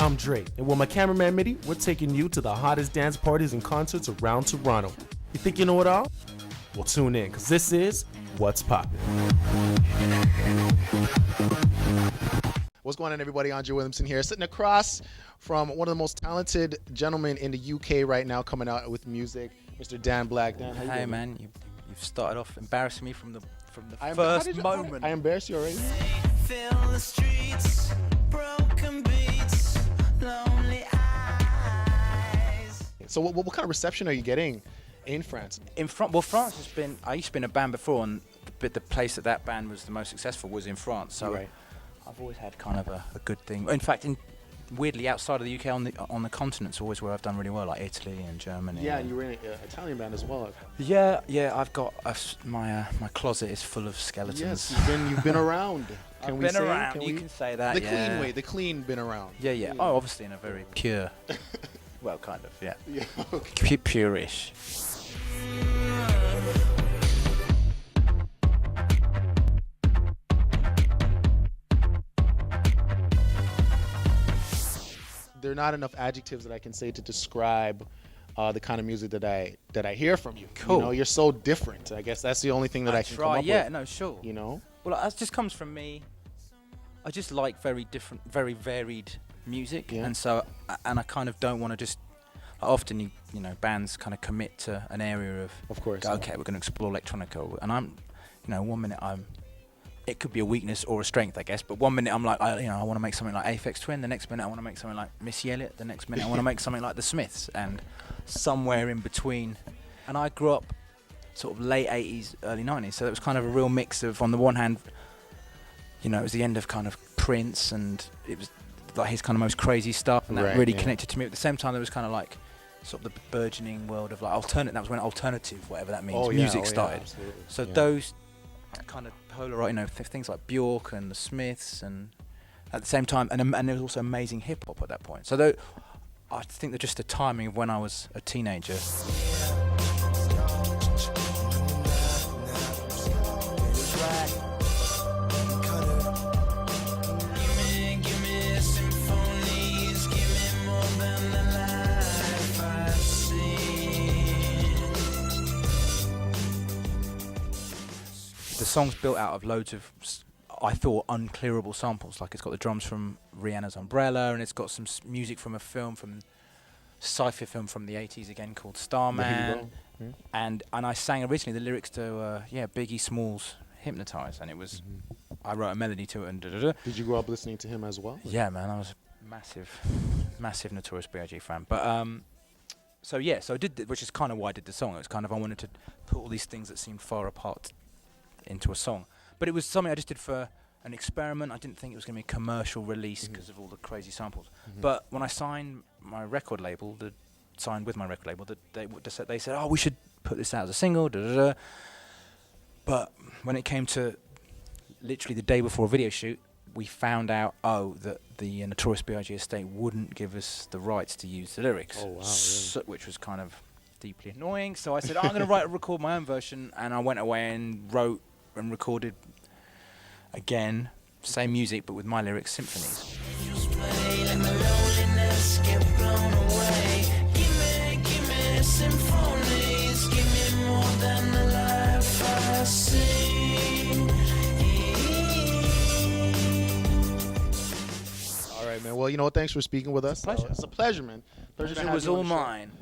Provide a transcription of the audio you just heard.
I'm Drake, and with my cameraman Mitty, we're taking you to the hottest dance parties and concerts around Toronto. You think you know it all? Well, tune in, because this is What's Poppin'. What's going on, everybody? Andre Williamson here, sitting across from one of the most talented gentlemen in the UK right now, coming out with music, Mr. Dan Black. Dan, how you doing? Man, you've started off embarrassing me from the first moment. I embarrassed you already? Fill the streets, broken beats, lonely eyes. So what kind of reception are you getting in France? France has been. I used to be in a band before, and the place that band was the most successful was in France. So right. I've always had kind of a good thing. In fact, weirdly, outside of the UK, on the continent's always where I've done really well, like Italy and Germany. Yeah, and you were in an Italian band as well. Yeah. I've got my closet is full of skeletons. Yes, you've been around. I've been around. You can say that. The clean way, the clean been around. Yeah. Oh, obviously in a very pure. Well, kind of. Yeah. Yeah. Okay. Pure-ish. There are not enough adjectives that I can say to describe the kind of music that I hear from you. Cool. You know, you're so different. I guess that's the only thing that I can come up with. Yeah, no, sure. You know? Well, that just comes from me. I just like very different, very varied music, Yeah. and so I kind of don't want to just. Often, you know, bands kind of commit to an area Of course. go, okay, we're going to explore electronica, and I'm, you know, 1 minute it could be a weakness or a strength, I guess. But 1 minute I'm like, I want to make something like Aphex Twin. The next minute I want to make something like Missy Elliott. The next minute I want to make something like the Smiths, and somewhere in between. And I grew up sort of late 80s, early 90s, so it was kind of a real mix of, on the one hand, you know, it was the end of kind of Prince, and it was like his kind of most crazy stuff, and that Right, really yeah. connected to me. At the same time, there was kind of like sort of the burgeoning world of like alternate. That was when alternative, whatever that means, music started. Absolutely. So Yeah. those kind of polar, you know, things like Bjork and the Smiths, and at the same time, and there was also amazing hip hop at that point. So I think that just the timing of when I was a teenager. Give me symphonies, give me more than the life I've seen. The song's built out of loads of, I thought, unclearable samples. Like, it's got the drums from Rihanna's Umbrella, and it's got some music from a sci-fi film from the 80s again called Starman. Yeah. And I sang originally the lyrics to Biggie Smalls' Hypnotize, and it was I wrote a melody to it and da-da-da. Did you grow up listening to him as well? Yeah, man, I was a massive Notorious B.I.G. fan. But so I did, which is kind of why I did the song. It was kind of, I wanted to put all these things that seemed far apart into a song. But it was something I just did for an experiment. I didn't think it was going to be a commercial release because of all the crazy samples. But when I signed my record label, they said, oh, we should put this out as a single, da-da-da. But when it came to literally the day before a video shoot, we found out, that the Notorious B.I.G. estate wouldn't give us the rights to use the lyrics. Oh, wow, really? Which was kind of deeply annoying. So I said, I'm going to record my own version, and I went away and wrote and recorded again, same music but with my lyrics, symphonies. Just play, let my loneliness get blown away. Give me symphonies, give me more than the life I've seen. All right, man. Well, you know what? Thanks for speaking with us. Pleasure. It's a pleasure, man. Pleasure was all mine.